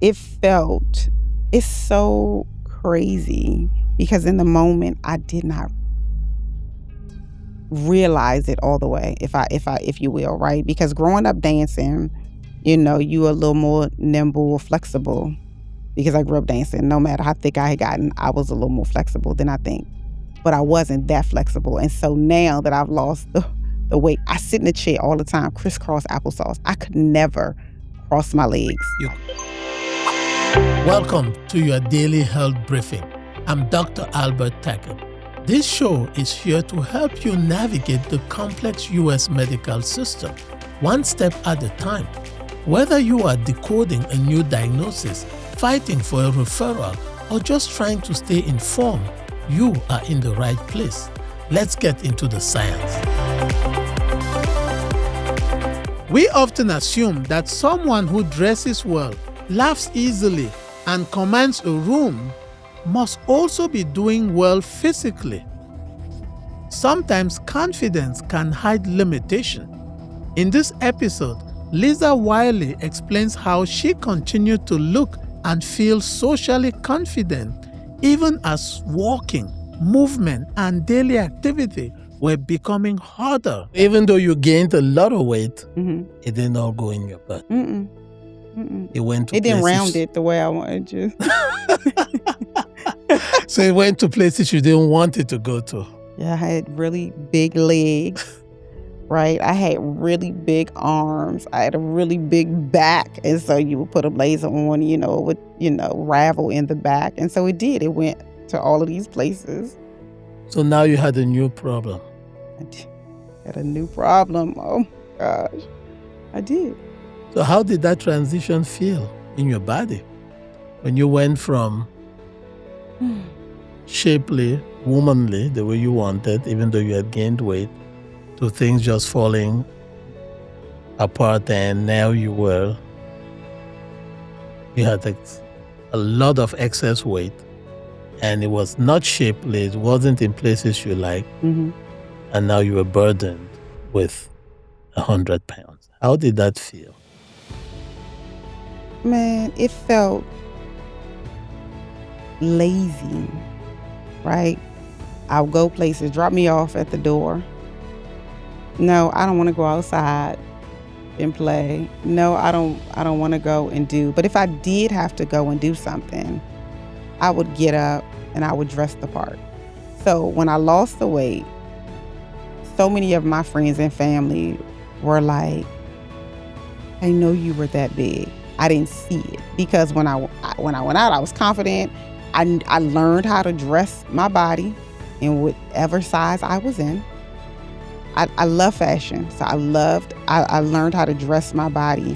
it's so crazy because in the moment I did not realize it all the way, if you will, right? Because growing up dancing, you a little more nimble or flexible because I grew up dancing. No matter how thick I had gotten, I was a little more flexible than I think. But I wasn't that flexible. And so now that I've lost the weight, I sit in the chair all the time, crisscross applesauce. I could never cross my legs. Welcome to your daily health briefing. I'm Dr. Albert Takem. This show is here to help you navigate the complex U.S. medical system, one step at a time. Whether you are decoding a new diagnosis, fighting for a referral, or just trying to stay informed, you are in the right place. Let's get into the science. We often assume that someone who dresses well, laughs easily, and commands a room must also be doing well physically. Sometimes confidence can hide limitation. In this episode, Lisa Wiley explains how she continued to look and feel socially confident even as walking, movement, and daily activity were becoming harder. Even though you gained a lot of weight, it didn't all go in your butt. It went to It didn't places. round it the way I wanted to. So it went to places you didn't want it to go to. Yeah, I had really big legs, right? I had really big arms. I had a really big back. And so you would put a blazer on, it would, ravel in the back. And so it did. It went to all of these places. So now you had a new problem. Had a new problem. Oh, my gosh. I did. So how did that transition feel in your body when you went from shapely, womanly, the way you wanted, even though you had gained weight, to things just falling apart, and now you had a lot of excess weight, and it was not shapely, it wasn't in places you like, and now you were burdened with 100 pounds. How did that feel? Man, it felt lazy, right? I'll go places, drop me off at the door. No, I don't want to go outside and play. No, I don't want to go and do. But if I did have to go and do something, I would get up and I would dress the part. So when I lost the weight, so many of my friends and family were like, I know you were that big. I didn't see it because when I went out, I was confident. I learned how to dress my body in whatever size I was in. I love fashion, so I learned how to dress my body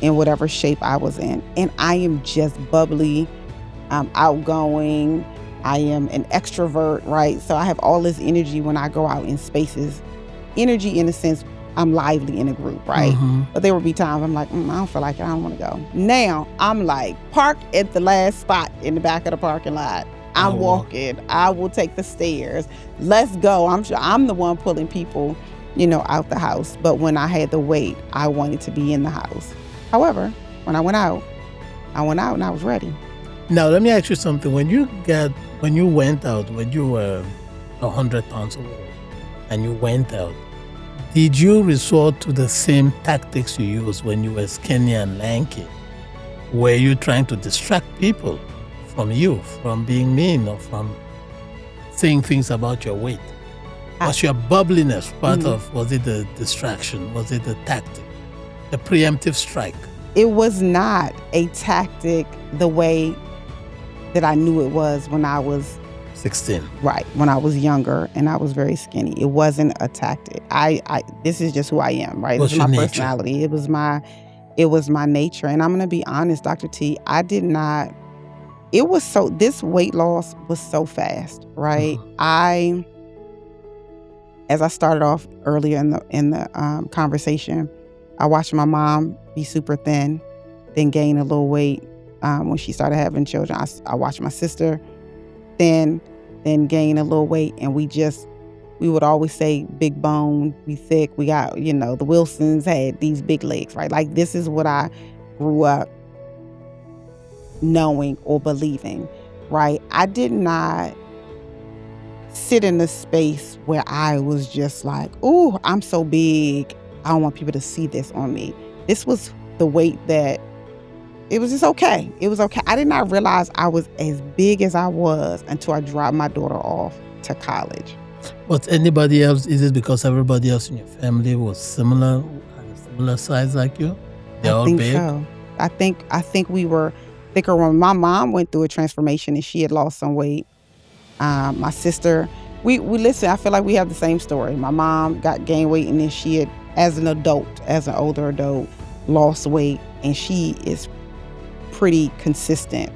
in whatever shape I was in. And I am just bubbly, I'm outgoing, I am an extrovert, right? So I have all this energy when I go out in spaces. Energy in a sense, I'm lively in a group, right? But there will be times I'm like, I don't feel like it, I don't want to go. Now, I'm like, park at the last spot in the back of the parking lot. I'm walking. I will take the stairs. Let's go. I'm sure I'm the one pulling people, out the house. But when I had the weight, I wanted to be in the house. However, when I went out and I was ready. Now, let me ask you something. When you went out, when you were 100 pounds old and you went out, did you resort to the same tactics you used when you were skinny and lanky? Were you trying to distract people from you, from being mean, or from saying things about your weight? Was your bubbliness part of, was it a distraction? Was it a tactic? A preemptive strike? It was not a tactic the way that I knew it was when I was 16. Right, when I was younger and I was very skinny. It wasn't a tactic. This is just who I am, right? This is my personality. It was my nature. And I'm going to be honest, Dr. T, this weight loss was so fast, right? As I started off earlier in the conversation, I watched my mom be super thin, then gain a little weight when she started having children. I watched my sister thin, then gain a little weight, and we would always say big bone, be thick. We got, the Wilsons had these big legs, right? Like, this is what I grew up knowing or believing, right? I did not sit in a space where I was just like, "Ooh, I'm so big. I don't want people to see this on me." This was the weight that it was just okay. It was okay. I did not realize I was as big as I was until I dropped my daughter off to college. But anybody else, is it because everybody else in your family was similar, had a similar size like you? They're all think big? so. I think we were thicker when my mom went through a transformation and she had lost some weight. My sister, we listen, I feel like we have the same story. My mom gained weight and then she had, as an older adult, lost weight, and she is pretty consistent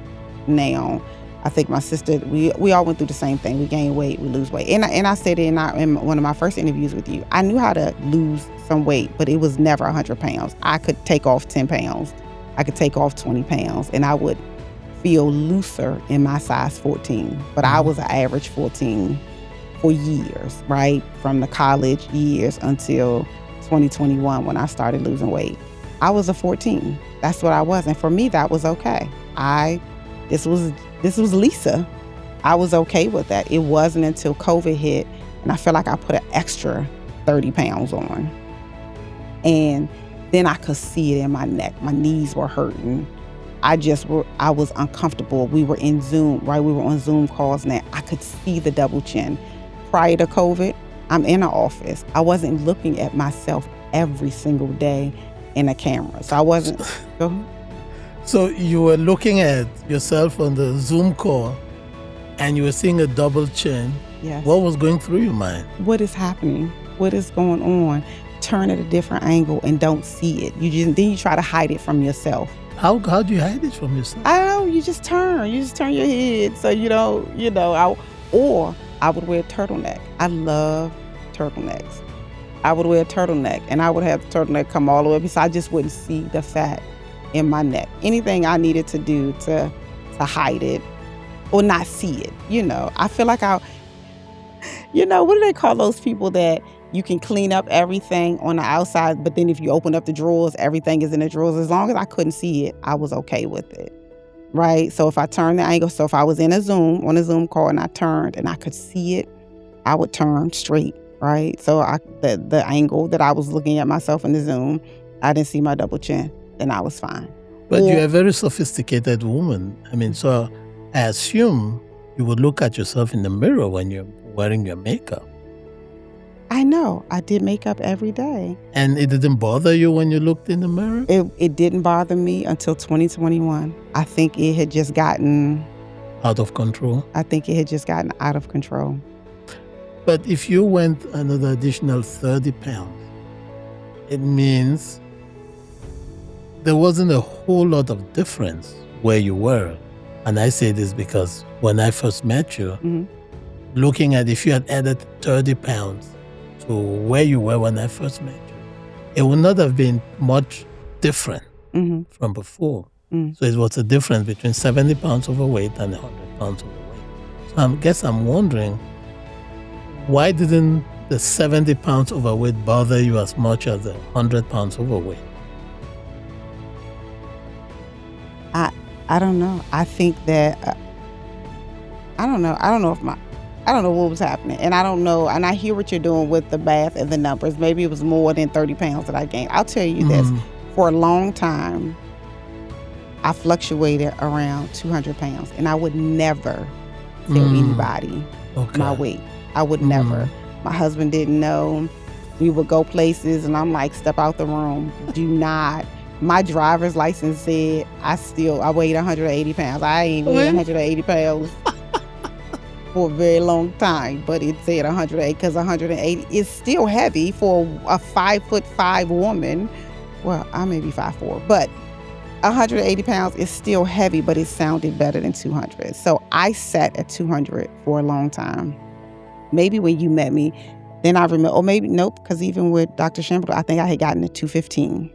now. I think my sister, we all went through the same thing. We gain weight, we lose weight. And I said it in one of my first interviews with you. I knew how to lose some weight, but it was never 100 pounds. I could take off 10 pounds. I could take off 20 pounds, and I would feel looser in my size 14. But I was an average 14 for years, right? From the college years until 2021 when I started losing weight. I was a 14. That's what I was. And for me, that was okay. This was Lisa. I was okay with that. It wasn't until COVID hit and I felt like I put an extra 30 pounds on. And then I could see it in my neck. My knees were hurting. I was uncomfortable. We were in Zoom, right? We were on Zoom calls now. I could see the double chin. Prior to COVID, I'm in an office. I wasn't looking at myself every single day in a camera. So I wasn't. So you were looking at yourself on the Zoom call and you were seeing a double chin. Yes. What was going through your mind? What is happening? What is going on? Turn at a different angle and don't see it. Then you try to hide it from yourself. How do you hide it from yourself? I don't know. You just turn your head so or I would wear a turtleneck. I love turtlenecks. I would wear a turtleneck and I would have the turtleneck come all the way up so I just wouldn't see the fat in my neck. Anything I needed to do to hide it or not see it, I feel like what do they call those people that you can clean up everything on the outside, but then if you open up the drawers, everything is in the drawers. As long as I couldn't see it, I was okay with it, right? So if I turned the angle, so if I was on a Zoom call and I turned and I could see it, I would turn straight, right? So the angle that I was looking at myself in the Zoom, I didn't see my double chin, then I was fine. But you're a very sophisticated woman. I mean, so I assume you would look at yourself in the mirror when you're wearing your makeup. I know. I did makeup every day. And it didn't bother you when you looked in the mirror? It didn't bother me until 2021. I think it had just gotten... Out of control? I think it had just gotten out of control. But if you went another additional 30 pounds, it means there wasn't a whole lot of difference where you were. And I say this because when I first met you, looking at if you had added 30 pounds to where you were when I first met you, it would not have been much different from before. So it was a difference between 70 pounds overweight and 100 pounds overweight. So I guess I'm wondering, why didn't the 70 pounds overweight bother you as much as the 100 pounds overweight? I don't know. I think that, I don't know. I don't know what was happening. And I don't know. And I hear what you're doing with the math and the numbers. Maybe it was more than 30 pounds that I gained. I'll tell you this. For a long time, I fluctuated around 200 pounds. And I would never tell anybody my weight. I would never. My husband didn't know. We would go places and I'm like, step out the room. Do not. My driver's license said I weighed 180 pounds. I ain't weighed 180 pounds for a very long time, but it said 108 because 180 is still heavy for a 5'5" woman. Well, I may be 5'4", but 180 pounds is still heavy, but it sounded better than 200. So I sat at 200 for a long time. Maybe when you met me, then I remember, or maybe nope, because even with Dr. Shamble, I think I had gotten to 215.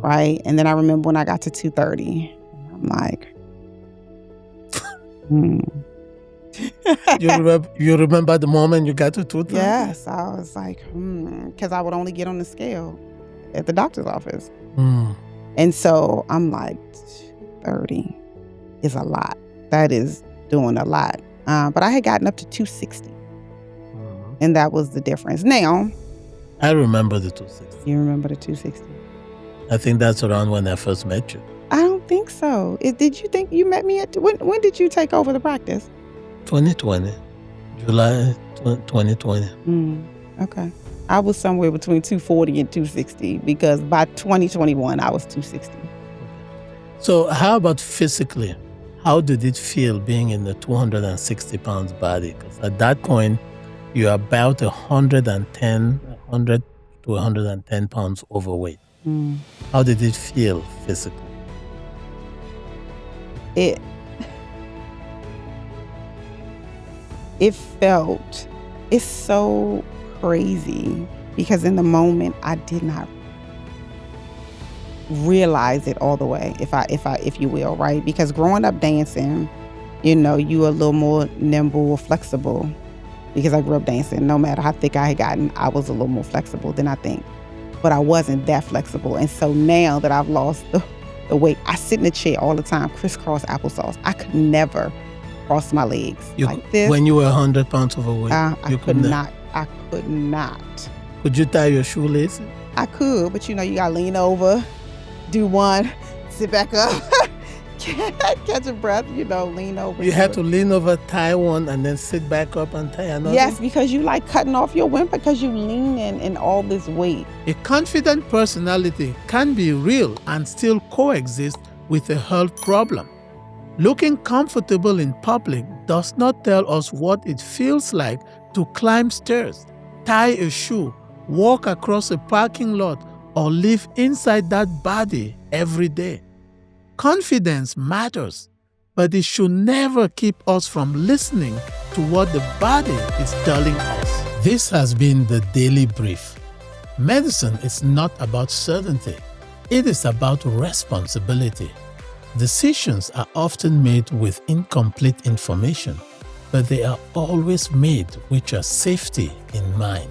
Right? And then I remember when I got to 230. I'm like, You remember the moment you got to 230? Yes. I was like, because I would only get on the scale at the doctor's office. And so I'm like, 230. is a lot. That is doing a lot. But I had gotten up to 260. And that was the difference. Now, I remember the 260. You remember the 260? I think that's around when I first met you. I don't think so. Did you think you met me at when did you take over the practice? 2020. July 2020. Okay. I was somewhere between 240 and 260 because by 2021 I was 260. So how about physically? How did it feel being in the 260 pounds body? Because at that point, you're about 100 to 110 pounds overweight. How did it feel physically? It's so crazy because in the moment I did not realize it all the way, if you will, right? Because growing up dancing, you a little more nimble or flexible. Because I grew up dancing, no matter how thick I had gotten, I was a little more flexible than I think. But I wasn't that flexible. And so now that I've lost the weight, I sit in a chair all the time, crisscross applesauce. I could never cross my legs like this. When you were 100 pounds overweight? I could not. Could you tie your shoelaces? I could, but you gotta lean over, do one, sit back up, catch a breath, lean over. You had to lean over, tie one, and then sit back up and tie another? Yes, because you like cutting off your wind because you lean in all this weight. A confident personality can be real and still coexist with a health problem. Looking comfortable in public does not tell us what it feels like to climb stairs, tie a shoe, walk across a parking lot, or live inside that body every day. Confidence matters, but it should never keep us from listening to what the body is telling us. This has been the Daily Brief. Medicine is not about certainty. It is about responsibility. Decisions are often made with incomplete information, but they are always made with your safety in mind.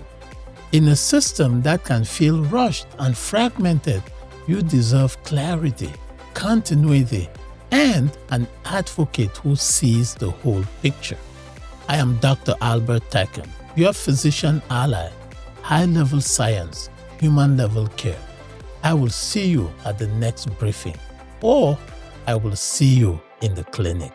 In a system that can feel rushed and fragmented, you deserve clarity, continuity, and an advocate who sees the whole picture. I am Dr. Albert Takem, your physician ally, high-level science, human-level care. I will see you at the next briefing, or I will see you in the clinic.